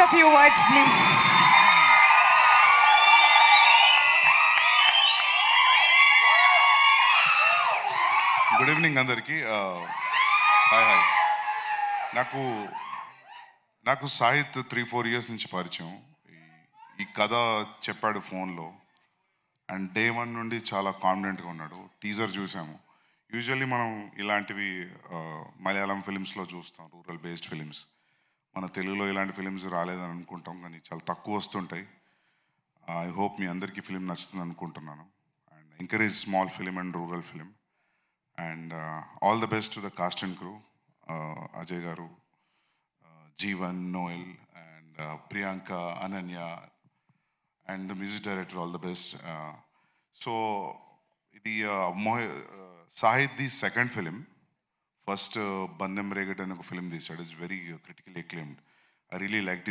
a few words, please. Good evening అందరికీ. Hi hi. నాకు Sahith 3-4 years నుంచి పరిచయం. ఈ కథ చెప్పాడు ఫోన్లో, అండ్ డే 1 నుండి చాలా కాన్ఫిడెంట్గా ఉన్నాడు. టీజర్ చూసాము. యూజువల్లీ మనం ఇలాంటివి మలయాళం ఫిలిమ్స్లో చూస్తాం, రూరల్ బేస్డ్ ఫిలిమ్స్. మన తెలుగులో ఇలాంటి ఫిలిమ్స్ రాలేదని అనుకుంటాం, కానీ చాలా తక్కువ వస్తుంటాయి. ఐ హోప్ మీ అందరికీ ఫిలిం నచ్చుతుంది అనుకుంటున్నాను. And encourage small film and rural film. And all the best to the cast and crew, Ajay garu, Jeevan, Noel, and Priyanka, Ananya, and music director, all the best. So ఇది Sahith the second film. First Bandem Regat అని ఒక film తీశాడు. It's very critical acclaimed. I really like